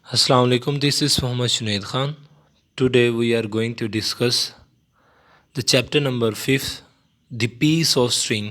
Assalamu alaikum. This is Muhammad Junaid Khan. Today we are going to discuss the chapter number 5, The Piece of String.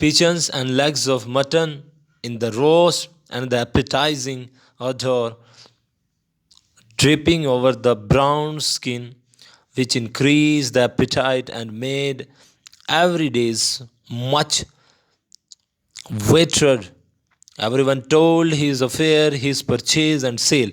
pigeons and legs of mutton in the roast and the appetizing odor dripping over the brown skin which increased the appetite and made every day's much wetter. Everyone told his affair, his purchase and sale.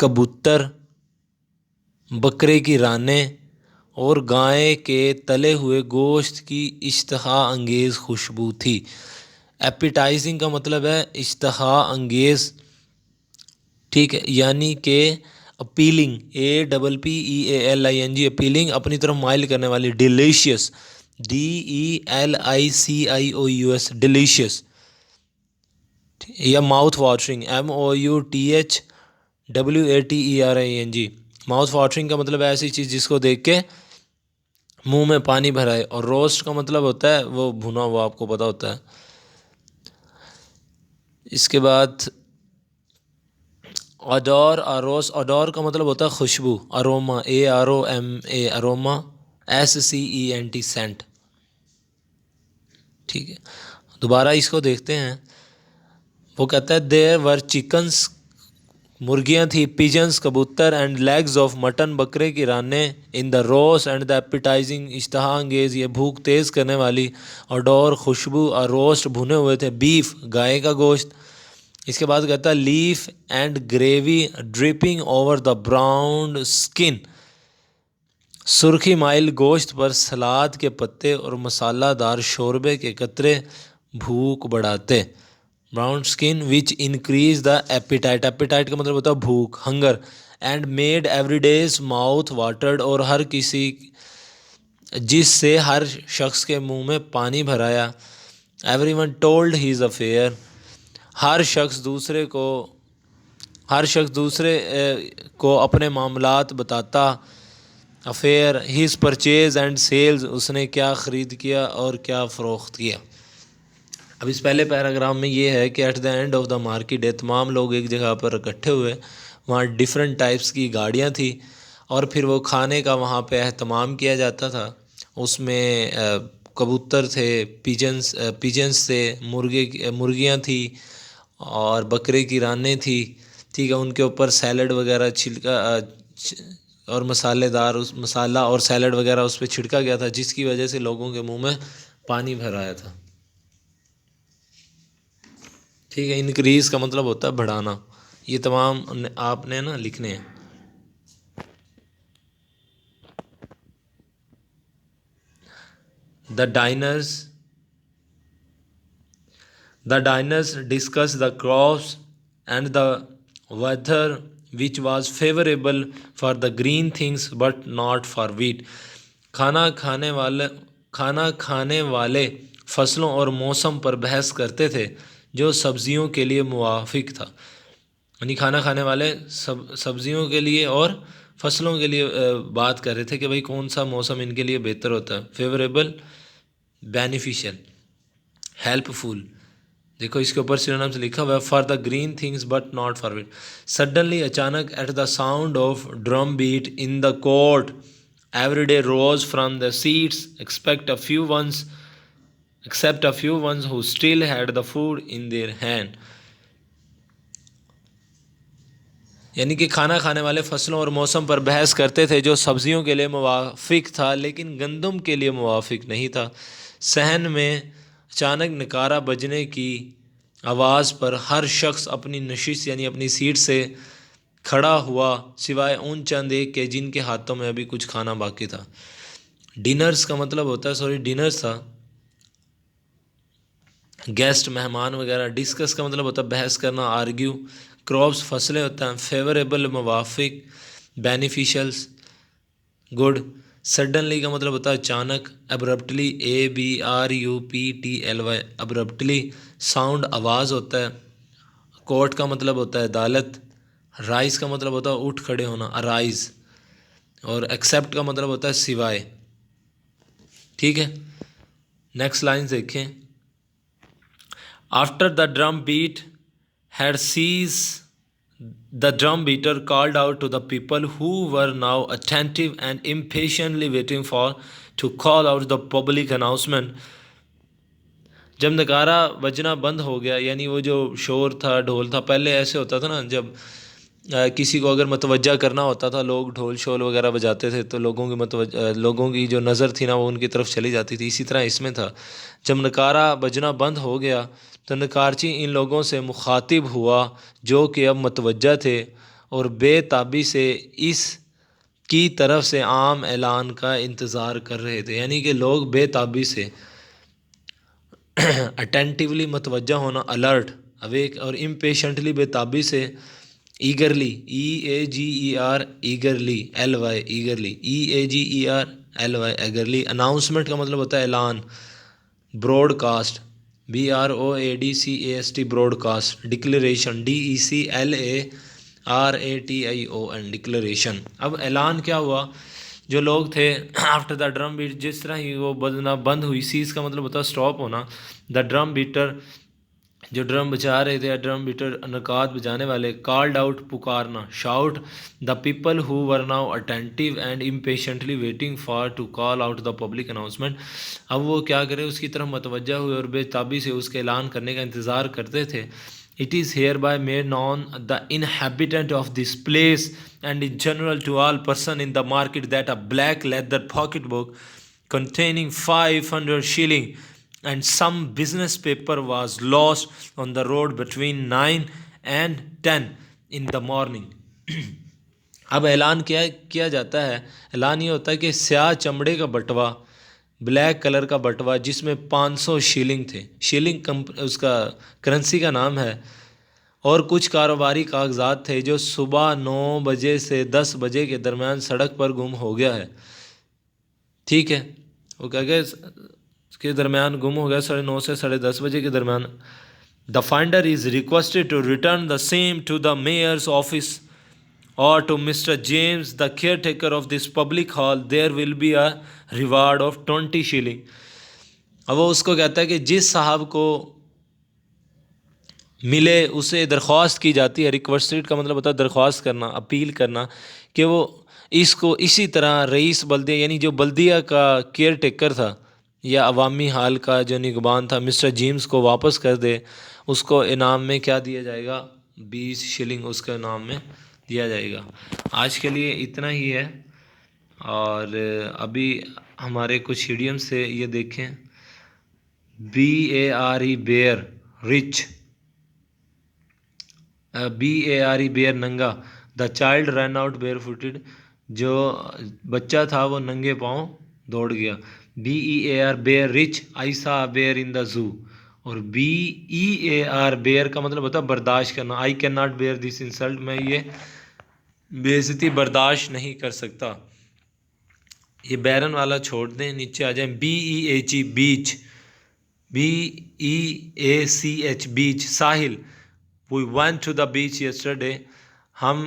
کبوتر، بکرے کی رانیں اور گائے کے تلے ہوئے گوشت کی اشتہا انگیز خوشبو تھی۔ ایپیٹائزنگ کا مطلب ہے اشتہا انگیز، ٹھیک ہے، یعنی کہ اپیلنگ، APPEALING، اپیلنگ، اپنی طرف مائل کرنے والی، ڈیلیشیس، DELICIOUS، ڈیلیشیس، یا mouth watering, MOUTHWATERING، mouth watering کا مطلب ہے ایسی چیز جس کو دیکھ کے منہ میں پانی بھرائے، اور روسٹ کا مطلب ہوتا ہے وہ بھنا ہوا، آپ کو پتہ ہوتا ہے۔ اس کے بعد اڈور، اروس، اڈور کا مطلب ہوتا ہے خوشبو، aroma, AROMA، aroma, SCENT، scent, ٹھیک ہے۔ دوبارہ اس کو دیکھتے ہیں، وہ کہتا ہے دیر ور چکنس، مرغیاں تھی، پیجنس، کبوتر، اینڈ لیگز آف مٹن، بکرے کی رانیں، ان دا روس اینڈ دا ایپیٹائزنگ، اشتہا انگیز، یہ بھوک تیز کرنے والی، اڈور، خوشبو، اور روسٹ، بھنے ہوئے تھے، بیف، گائے کا گوشت۔ اس کے بعد کہتا ہے leaf and gravy dripping over the browned skin, سرخی مائل گوشت پر سلاد کے پتے اور مسالہ دار شوربے کے قطرے بھوک بڑھاتے۔ Brown skin which increase the appetite, appetite کا مطلب ہوتا ہے بھوک، hunger, and made every day's mouth watered, اور ہر کسی، جس سے ہر شخص کے منہ میں پانی بھرایا۔ Everyone told his affair, ہر شخص دوسرے کو اپنے معاملات بتاتا۔ Affair, his purchase and sales, اس نے کیا خرید کیا اور کیا فروخت کیا۔ اب اس پہلے پیراگراف میں یہ ہے کہ at the end of the market, تمام لوگ ایک جگہ پر اکٹھے ہوئے، وہاں ڈفرینٹ ٹائپس کی گاڑیاں تھیں، اور پھر وہ کھانے کا وہاں پہ اہتمام کیا جاتا تھا۔ اس میں کبوتر تھے، پیجنس تھے، مرغیاں تھیں، اور بکرے کی رانیں تھی، ٹھیک ہے، ان کے اوپر سیلڈ وغیرہ چھلکا اور مسالہ اور سیلڈ وغیرہ اس پہ چھڑکا گیا تھا، جس کی وجہ سے لوگوں کے منہ میں پانی بھر آیا تھا، ٹھیک ہے۔ انکریز کا مطلب ہوتا ہے بڑھانا۔ یہ تمام آپ نے نا لکھنے ہیں۔ The diners discussed the crops and the weather, which was favorable for the green things but not for wheat. کھانا کھانے والے فصلوں اور موسم پر بحث کرتے تھے جو سبزیوں کے لیے موافق تھا، یعنی کھانا کھانے والے سبزیوں کے لیے اور فصلوں کے لیے بات کر رہے تھے کہ بھئی کون سا موسم ان کے لیے بہتر ہوتا ہے۔ فیوریبل، بینیفیشل، ہیلپ فل، دیکھو اس کے اوپر سینونیم سے لکھا ہوا ہے، for the green things but not for what. Suddenly, اچانک، at the sound of drum beat in the court, every day rose from the seats except a few ones who still had the food in their hand۔ یعنی کہ کھانا کھانے والے فصلوں اور موسم پر بحث کرتے تھے جو سبزیوں کے لیے موافق تھا لیکن گندم کے لیے موافق نہیں تھا۔ صحن میں اچانک نکارہ بجنے کی آواز پر ہر شخص اپنی نشست یعنی اپنی سیٹ سے کھڑا ہوا، سوائے ان چند ایک کے جن کے ہاتھوں میں ابھی کچھ کھانا باقی تھا۔ ڈنرز کا مطلب ہوتا ہے ڈنرز تھا گیسٹ، مہمان وغیرہ۔ ڈسکس کا مطلب ہوتا ہے بحث کرنا، آرگیو۔ کراپس، فصلیں ہوتا ہیں، فیوریبل، موافق، بینیفیشلس، گڈ۔ سڈنلی کا مطلب ہوتا ہے اچانک، ابرپٹلی، ABRUPTLY، ابرپٹلی۔ ساؤنڈ، آواز ہوتا ہے۔ کورٹ کا مطلب ہوتا ہے عدالت۔ رائز کا مطلب ہوتا ہے اٹھ کھڑے ہونا، ارائز۔ اور ایکسیپٹ کا مطلب ہوتا ہے سوائے، ٹھیک ہے۔ نیکسٹ لائن دیکھیں۔ After the drum beat had ceased, the drum beater called out to the people who were now attentive and impatiently waiting to call out the public announcement۔ جب نکارہ بجنا بند ہو گیا، یعنی وہ جو شور تھا، ڈھول تھا، پہلے ایسے ہوتا تھا نا، جب کسی کو اگر متوجہ کرنا ہوتا تھا، لوگ ڈھول شول وغیرہ بجاتے تھے تو لوگوں کی جو نظر تھی نا وہ ان کی طرف چلی جاتی تھی۔ اسی طرح اس میں تھا، جب نکارہ بجنا بند ہو گیا تو نکارچی ان لوگوں سے مخاطب ہوا جو کہ اب متوجہ تھے، اور بے تابی سے اس کی طرف سے عام اعلان کا انتظار کر رہے تھے. یعنی کہ لوگ بے تابی سے اٹینٹیولی متوجہ ہونا الرٹ اویک اور امپیشنٹلی بے تابی سے eagerly EAGER eagerly LY eagerly EAGER LY eagerly. Announcement کا مطلب ہوتا ہے اعلان. Broadcast BROADCAST broadcast. Declaration DECLARATION declaration. اب اعلان کیا ہوا؟ جو لوگ تھے آفٹر دا ڈرم بیٹ، جس طرح ہی وہ بجنا بند ہوئی، سیز کا مطلب ہوتا ہے اسٹاپ ہونا. دا ڈرم بیٹر جو ڈرم بجا رہے تھے، ڈرم بیٹر نکات بجانے والے، کالڈ آؤٹ پکارنا، shout the people who were now attentive and impatiently waiting for to call out the public announcement. اب وہ کیا کرے، اس کی طرف متوجہ ہوئے اور بے تابی سے اس کے اعلان کرنے کا انتظار کرتے تھے. It is hereby made known the inhabitant of this place and in general to all person in the market that a black leather pocketbook containing 500 shilling and some business paper was lost on the road between 9 and 10 in the morning. اب اعلان کیا جاتا ہے. اعلان یہ ہوتا ہے کہ سیاہ چمڑے کا بٹوا، بلیک کلر کا بٹوا جس میں 500 شیلنگ تھے. شیلنگ اس کا کرنسی کا نام ہے. اور کچھ کاروباری کاغذات تھے جو صبح 9 بجے سے 10 بجے کے درمیان سڑک پر گم ہو گیا ہے. ٹھیک ہے، وہ کیا کہ اس کے درمیان گم ہو گیا 9:30 سے 10:30 بجے کے درمیان. The finder is requested to return the same to the mayor's office or to Mr. James, the caretaker of this public hall. There will be a reward of 20 shilling. اب وہ اس کو کہتا ہے کہ جس صاحب کو ملے اسے درخواست کی جاتی ہے. ریکویسٹڈ کا مطلب ہوتا ہے درخواست کرنا، اپیل کرنا، کہ وہ اس کو اسی طرح رئیس بلدیہ یعنی جو بلدیہ کا کیئر ٹیکر تھا یا عوامی حال کا جو نگبان تھا مسٹر جیمز کو واپس کر دے. اس کو انعام میں کیا دیا جائے گا؟ 20 شلنگ اس کے انعام میں دیا جائے گا. آج کے لیے اتنا ہی ہے. اور ابھی ہمارے کچھ ایڈیم سے یہ دیکھیں. BARE بیئر رچ، BARE بیئر ننگا. The child run out barefooted, جو بچہ تھا وہ ننگے پاؤں دوڑ گیا. BEAR بیئر رچ، آئی سا بیئر ان دا زو. اور BEAR بیئر کا مطلب ہوتا ہے برداشت کرنا. I can not bear this insult, میں یہ بے عزتی برداشت نہیں کر سکتا. یہ بیرن والا چھوڑ دیں، نیچے آ جائیں. BEACH batch, BEACH batch Sahil. We went to the beach yesterday. ہم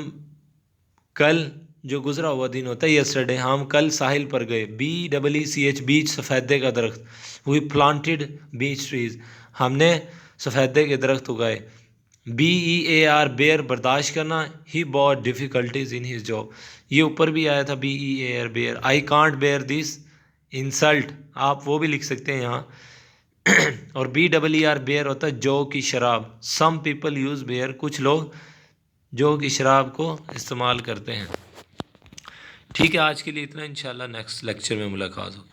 کل، جو گزرا ہوا دن ہوتا ہے yesterday، ہم کل ساحل پر گئے. BEECH بیچ سفیدے کا درخت. We planted beach trees. ہم نے سفیدے کے درخت اگائے. BEAR بیئر برداشت کرنا. He bore difficulties in his job. یہ اوپر بھی آیا تھا BEAR bear. I can't bear this insult. آپ وہ بھی لکھ سکتے ہیں یہاں. اور BER بیئر ہوتا ہے جو کی شراب. سم پیپل یوز بیئر، کچھ لوگ جو کی شراب کو استعمال کرتے ہیں. ٹھیک ہے، آج کے لیے اتنا. انشاءاللہ نیکسٹ لیکچر میں ملاقات ہوگی.